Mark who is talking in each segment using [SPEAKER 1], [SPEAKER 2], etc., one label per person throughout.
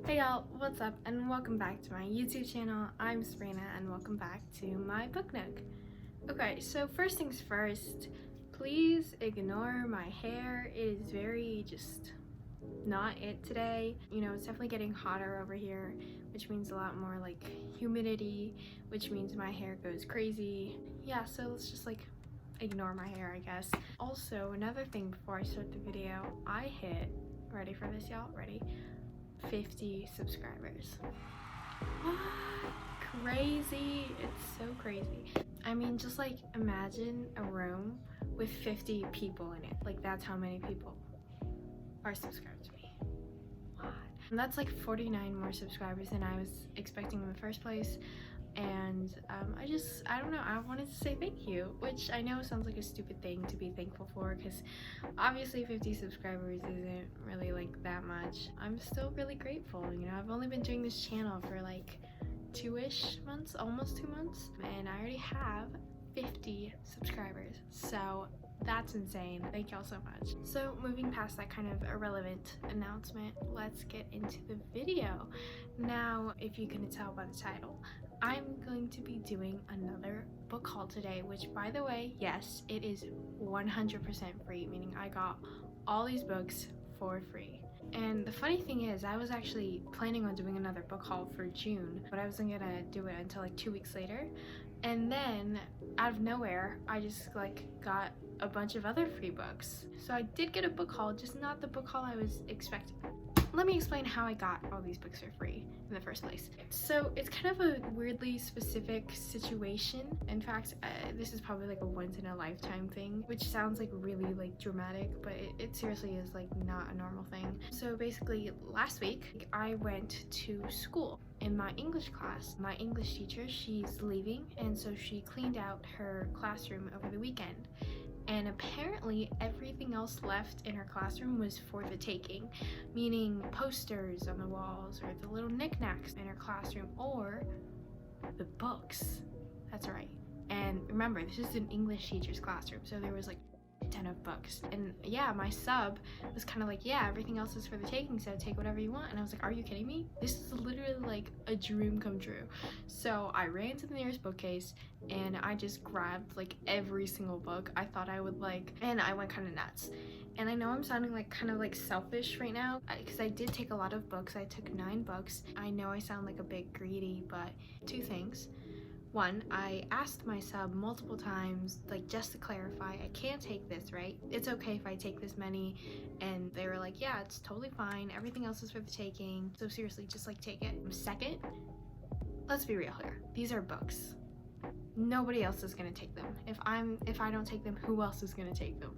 [SPEAKER 1] Hey y'all, what's up and welcome back to my YouTube channel. I'm Sabrina and welcome back to my book nook. Okay, so first things first, please ignore my hair. It is very just not it today. You know, it's definitely getting hotter over here, which means a lot more like humidity, which means my hair goes crazy. Yeah, so let's just like ignore my hair, I guess. Also, another thing before I start the video, I hit, ready for this y'all? Ready? 50 subscribers. What? Crazy. It's so crazy. I mean, just like imagine a room with 50 people in it. Like that's how many people are subscribed to me. What? And that's like 49 more subscribers than I was expecting in the first place. And I don't know, I wanted to say thank you, which I know sounds like a stupid thing to be thankful for because obviously 50 subscribers isn't really like that much. I'm still really grateful, you know. I've only been doing this channel for like 2-ish months, almost 2 months, and I already have 50 subscribers, so that's insane. Thank y'all so much. So moving past that kind of irrelevant announcement, let's get into the video. Now, if you can tell by the title, I'm going to be doing another book haul today, which by the way, yes, it is 100% free, meaning I got all these books for free. And the funny thing is, I was actually planning on doing another book haul for June, but I wasn't gonna do it until like 2 weeks later. And then out of nowhere, I just like got a bunch of other free books. So I did get a book haul, just not the book haul I was expecting. Let me explain how I got all these books for free in the first place. So it's kind of a weirdly specific situation. In fact, this is probably like a once-in-a-lifetime thing, which sounds like really like dramatic, but it seriously is like not a normal thing. So basically last week I went to school. In my English class, my English teacher, she's leaving, and so she cleaned out her classroom over the weekend. And apparently everything else left in her classroom was for the taking, meaning posters on the walls or the little knickknacks in her classroom or the books. That's right. And remember, this is an English teacher's classroom, so there was like a ton of books. And yeah, my sub was kind of like, yeah, everything else is for the taking, so take whatever you want. And I was like, are you kidding me? This is literally like a dream come true. So I ran to the nearest bookcase and I just grabbed like every single book I thought I would like, and I went kind of nuts. And I know I'm sounding like kind of like selfish right now because I did take a lot of books. I took 9 books. I know I sound like a bit greedy, but 2 things. One, I asked my sub multiple times, like just to clarify, I can't take this, right? It's okay if I take this many. And they were like, yeah, it's totally fine. Everything else is for the taking. So seriously, just like take it. Second, let's be real here. These are books. Nobody else is gonna take them. If I don't take them, who else is gonna take them?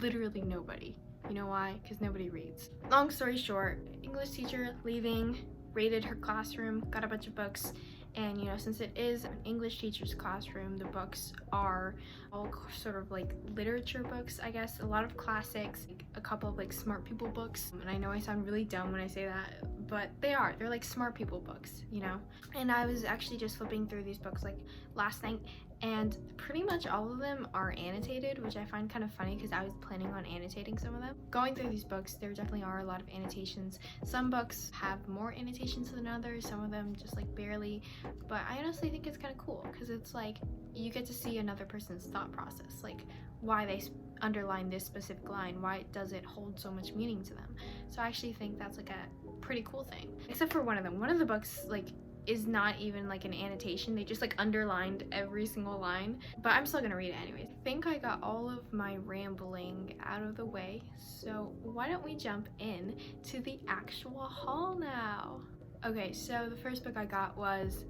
[SPEAKER 1] Literally nobody. You know why? Because nobody reads. Long story short, English teacher leaving, raided her classroom, got a bunch of books. And you know, since it is an English teacher's classroom, the books are all sort of like literature books, I guess. A lot of classics, like a couple of like smart people books. And I know I sound really dumb when I say that, but they're like smart people books, you know. And I was actually just flipping through these books like last night, and pretty much all of them are annotated, which I find kind of funny because I was planning on annotating some of them. Going through these books, there definitely are a lot of annotations. Some books have more annotations than others, some of them just like barely, but I honestly think it's kind of cool because it's like you get to see another person's thought process, like why they underline this specific line, why does it hold so much meaning to them. So I actually think that's like a pretty cool thing, except for one of them. One of the books like is not even like an annotation. They just like underlined every single line, but I'm still gonna read it anyways. I think I got all of my rambling out of the way, so why don't we jump in to the actual haul now? Okay, so the first book I got was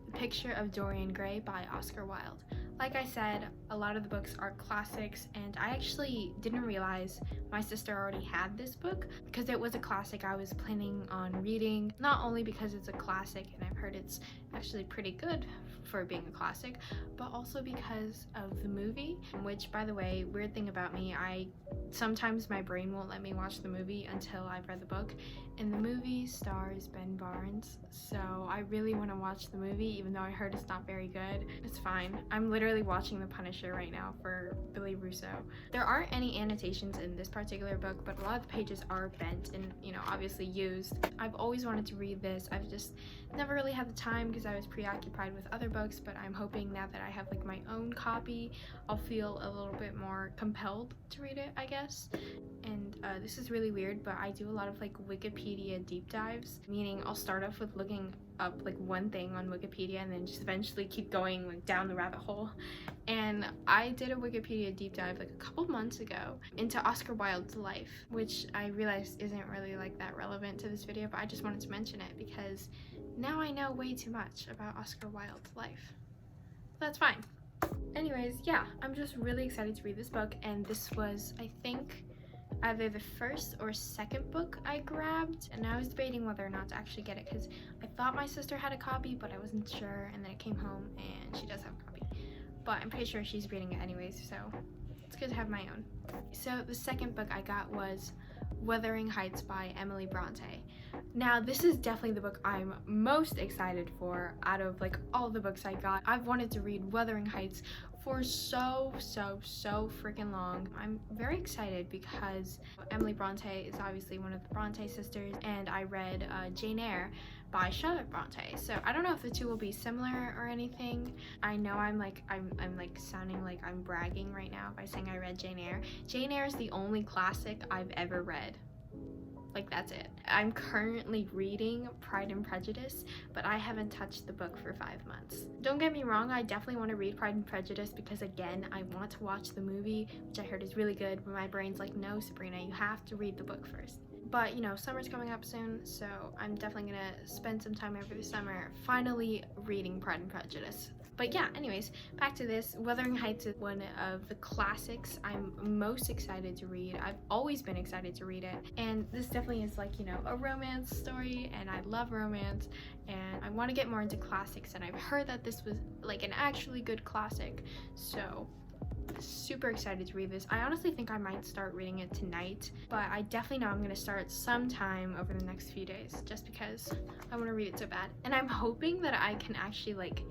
[SPEAKER 1] The Picture of Dorian Gray by Oscar Wilde. Like I said, a lot of the books are classics, and I actually didn't realize my sister already had this book because it was a classic I was planning on reading, not only because it's a classic and I've heard it's actually pretty good for being a classic, but also because of the movie, which, by the way, weird thing about me, sometimes my brain won't let me watch the movie until I've read the book, and the movie stars Ben Barnes, so I really want to watch the movie even though I heard it's not very good. It's fine. I'm literally literally watching The Punisher right now for Billy Russo. There aren't any annotations in this particular book, but a lot of the pages are bent and, you know, obviously used. I've always wanted to read this. I've just never really had the time because I was preoccupied with other books, but I'm hoping now that I have like my own copy, I'll feel a little bit more compelled to read it, I guess. And this is really weird, but I do a lot of like Wikipedia deep dives, meaning I'll start off with looking up like one thing on Wikipedia and then just eventually keep going like down the rabbit hole. And I did a Wikipedia deep dive like a couple months ago into Oscar Wilde's life, which I realized isn't really like that relevant to this video, but I just wanted to mention it because now I know way too much about Oscar Wilde's life. That's fine. Anyways, yeah, I'm just really excited to read this book, and this was, I think, either the first or second book I grabbed, and I was debating whether or not to actually get it because I thought my sister had a copy, but I wasn't sure, and then I came home and she does have a copy, but I'm pretty sure she's reading it anyways, so it's good to have my own. So the second book I got was Wuthering Heights by Emily Bronte. Now this is definitely the book I'm most excited for out of like all the books I got. I've wanted to read Wuthering Heights for so freaking long. I'm very excited because Emily Bronte is obviously one of the Bronte sisters, and I read Jane Eyre by Charlotte Bronte. So I don't know if the two will be similar or anything. I know I'm like sounding like I'm bragging right now by saying I read Jane Eyre. Jane Eyre is the only classic I've ever read. Like, that's it. I'm currently reading Pride and Prejudice, but I haven't touched the book for 5 months. Don't get me wrong, I definitely want to read Pride and Prejudice because, again, I want to watch the movie, which I heard is really good, but my brain's like, no, Sabrina, you have to read the book first. But, you know, summer's coming up soon, so I'm definitely gonna spend some time over the summer finally reading Pride and Prejudice. But yeah, anyways, back to this. Wuthering Heights is one of the classics I'm most excited to read. I've always been excited to read it, and this definitely is like, you know, a romance story, and I love romance, and I want to get more into classics, and I've heard that this was like an actually good classic, so super excited to read this. I honestly think I might start reading it tonight, but I definitely know I'm going to start sometime over the next few days just because I want to read it so bad. And I'm hoping that I can actually like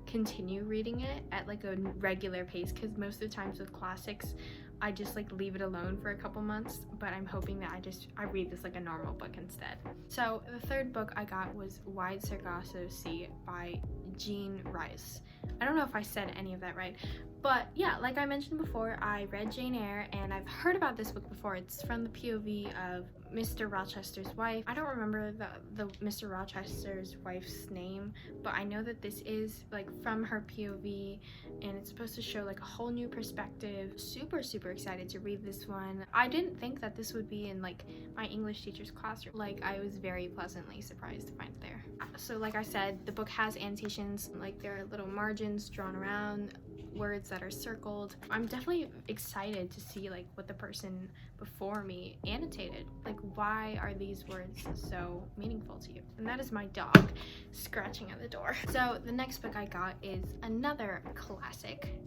[SPEAKER 1] continue reading it at like a regular pace, because most of the times with classics I just like leave it alone for a couple months, but I'm hoping that I read this like a normal book instead. So the third book I got was Wide Sargasso Sea by Jean Rice. I don't know if I said any of that right, but yeah, like I mentioned before, I read Jane Eyre, and I've heard about this book before. It's from the POV of Mr. Rochester's wife. I don't remember the Mr. Rochester's wife's name, but I know that this is like from her POV, and it's supposed to show like a whole new perspective. Super excited to read this one. I didn't think that this would be in like my English teacher's classroom. Like, I was very pleasantly surprised to find it there. So like I said, the book has annotations, like there are little margins drawn around, words that are circled. I'm definitely excited to see like what the person before me annotated. Like, why are these words so meaningful to you? And that is my dog scratching at the door. So the next book I got is another classic,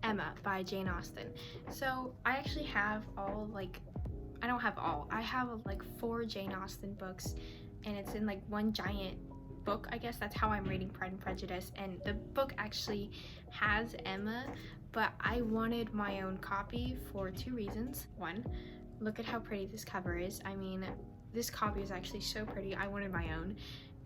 [SPEAKER 1] Emma by Jane Austen. So I actually have all like, I don't have all, I have like 4 Jane Austen books, and it's in like one giant book. I guess that's how I'm reading Pride and Prejudice, and the book actually has Emma, but I wanted my own copy for 2 reasons. 1, look at how pretty this cover is. I mean, this copy is actually so pretty. I wanted my own.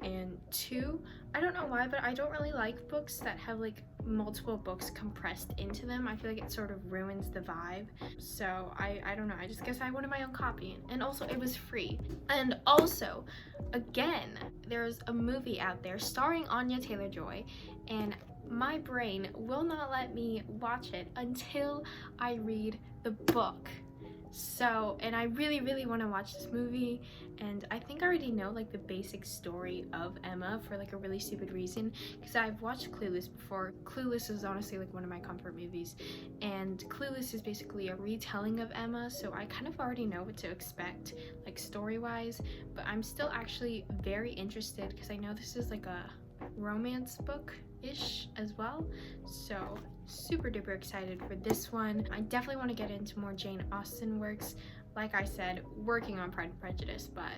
[SPEAKER 1] And 2, I don't know why, but I don't really like books that have like multiple books compressed into them. I feel like it sort of ruins the vibe. So I don't know, I just guess I wanted my own copy. And also it was free. And also, again, there's a movie out there starring Anya Taylor-Joy, and my brain will not let me watch it until I read the book. So, and I really want to watch this movie, and I think I already know like the basic story of Emma for like a really stupid reason, because I've watched Clueless before. Clueless is honestly like one of my comfort movies, and Clueless is basically a retelling of Emma, so I kind of already know what to expect like story-wise, but I'm still actually very interested because I know this is like a romance book-ish as well, so super duper excited for this one. I definitely want to get into more Jane Austen works. Like I said, working on Pride and Prejudice, but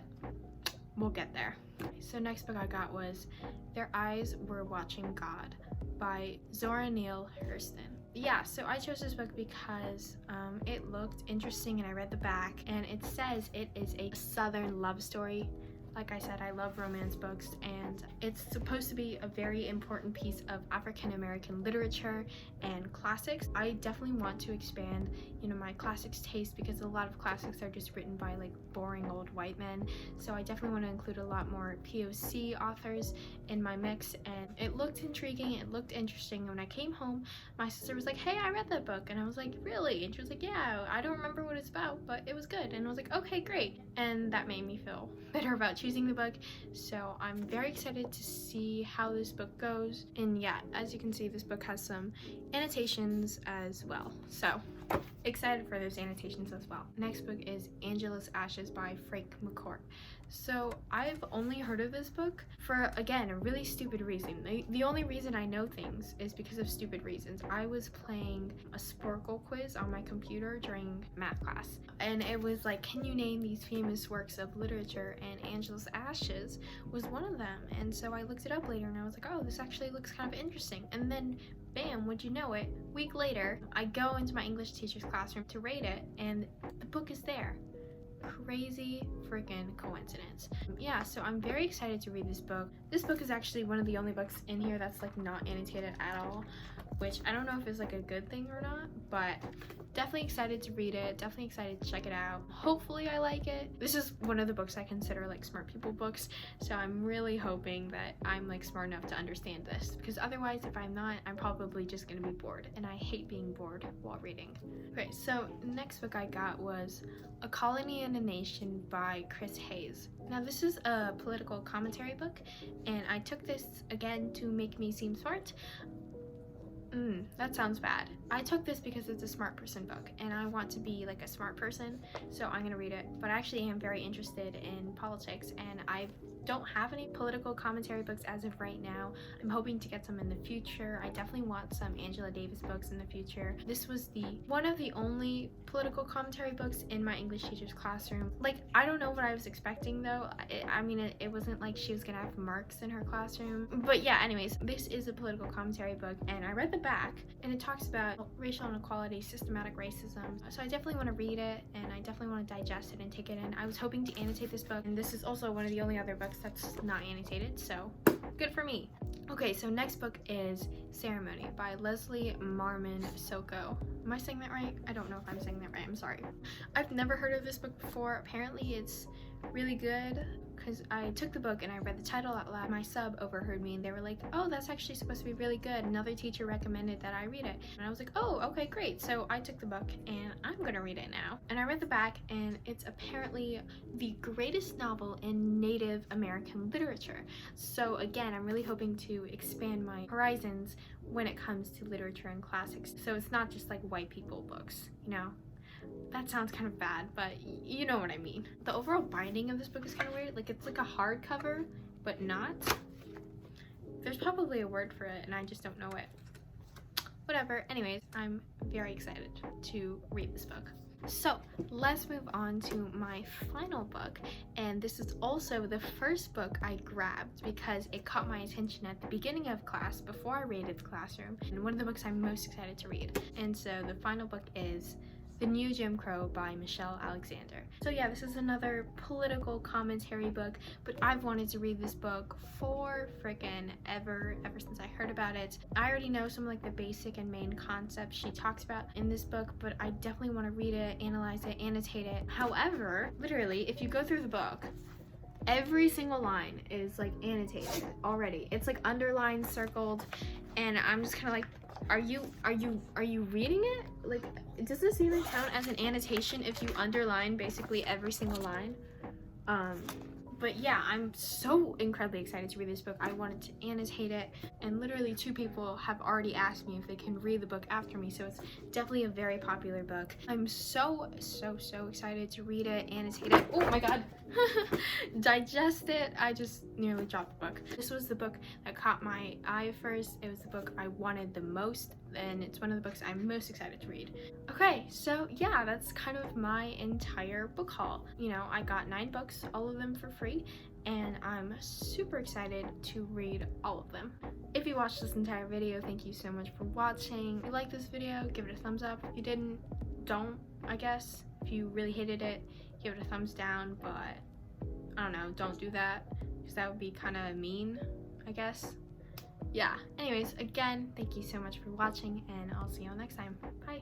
[SPEAKER 1] we'll get there. So next book I got was Their Eyes Were Watching God by Zora Neale Hurston. Yeah, so I chose this book because it looked interesting and I read the back and it says it is a Southern love story. Like I said, I love romance books and it's supposed to be a very important piece of African American literature and classics. I definitely want to expand, my classics taste because a lot of classics are just written by like boring old white men. So I definitely want to include a lot more POC authors in my mix, and it looked intriguing, it looked interesting. When I came home, my sister was like, hey, I read that book, and I was like, really? And she was like, yeah, I don't remember what it's about, but it was good. And I was like, okay, great. And that made me feel better about choosing the book. So I'm very excited to see how this book goes. And yeah, as you can see, this book has some annotations as well. So excited for those annotations as well. Next book is Angela's Ashes by Frank McCourt. So I've only heard of this book for, again, a really stupid reason. The only reason I know things is because of stupid reasons. I was playing a Sporkle quiz on my computer during math class, and it was like, can you name these famous works of literature? And Angela's Ashes was one of them. And so I looked it up later and I was like, oh, this actually looks kind of interesting. And then bam, would you know it, week later, I go into my English teacher's classroom to rate it and the book is there. Crazy freaking coincidence. Yeah, so I'm very excited to read this book. This book is actually one of the only books in here that's like not annotated at all, which I don't know if it's like a good thing or not, but definitely excited to read it, definitely excited to check it out. Hopefully I like it. This is one of the books I consider like smart people books, so I'm really hoping that I'm like smart enough to understand this, because otherwise if I'm not, I'm probably just gonna be bored, and I hate being bored while reading. Okay, so next book I got was A Colony and a Nation by Chris Hayes. Now this is a political commentary book, and I took this again to make me seem smart. That sounds bad. I took this because it's a smart person book and I want to be like a smart person, so I'm gonna read it. But I actually am very interested in politics and I don't have any political commentary books as of right now. I'm hoping to get some in the future. I definitely want some Angela Davis books in the future. This was one of the only political commentary books in my English teacher's classroom. Like, I don't know what I was expecting though. It wasn't like she was gonna have marks in her classroom. But yeah, anyways, this is a political commentary book and I read the back and it talks about racial inequality, systematic racism. So I definitely want to read it and I definitely want to digest it and take it in. I was hoping to annotate this book, and this is also one of the only other books that's not annotated, so good for me. Okay, so next book is Ceremony by Leslie Marmon Soko. Am I saying that right? I don't know if I'm saying that right, I'm sorry. I've never heard of this book before. Apparently it's really good, because I took the book and I read the title out loud. My sub overheard me and they were like, oh, that's actually supposed to be really good. Another teacher recommended that I read it. And I was like, oh, okay, great. So I took the book and I'm gonna read it now. And I read the back and it's apparently the greatest novel in Native American literature. So again, I'm really hoping to expand my horizons when it comes to literature and classics. So it's not just like white people books, That sounds kind of bad, but you know what I mean. The overall binding of this book is kind of weird. Like, it's like a hardcover, but not. There's probably a word for it, and I just don't know it. Whatever. Anyways, I'm very excited to read this book. So let's move on to my final book, and this is also the first book I grabbed because it caught my attention at the beginning of class before I raided the classroom, and one of the books I'm most excited to read. And so the final book is The New Jim Crow by Michelle Alexander. So yeah, this is another political commentary book, but I've wanted to read this book for frickin' ever since I heard about it. I already know some like the basic and main concepts she talks about in this book, but I definitely want to read it, analyze it, annotate it. However, literally, if you go through the book, every single line is like annotated already. It's like underlined, circled, and I'm just kind of like, are you reading it? Like, does this even count as an annotation if you underline basically every single line? But yeah, I'm so incredibly excited to read this book. I wanted to annotate it, and literally 2 people have already asked me if they can read the book after me, so it's definitely a very popular book. I'm so excited to read it, annotate it, oh my god, digest it. I just nearly dropped the book. This was the book that caught my eye first. It was the book I wanted the most, and it's one of the books I'm most excited to read. Okay, so yeah, that's kind of my entire book haul. I got 9 books, all of them for free, and I'm super excited to read all of them. If you watched this entire video, thank you so much for watching. If you liked this video, give it a thumbs up. If you didn't, don't, I guess. If you really hated it, give it a thumbs down, but I don't know, don't do that, because that would be kind of mean, I guess. Yeah, anyways, again, thank you so much for watching, and I'll see you all next time. Bye!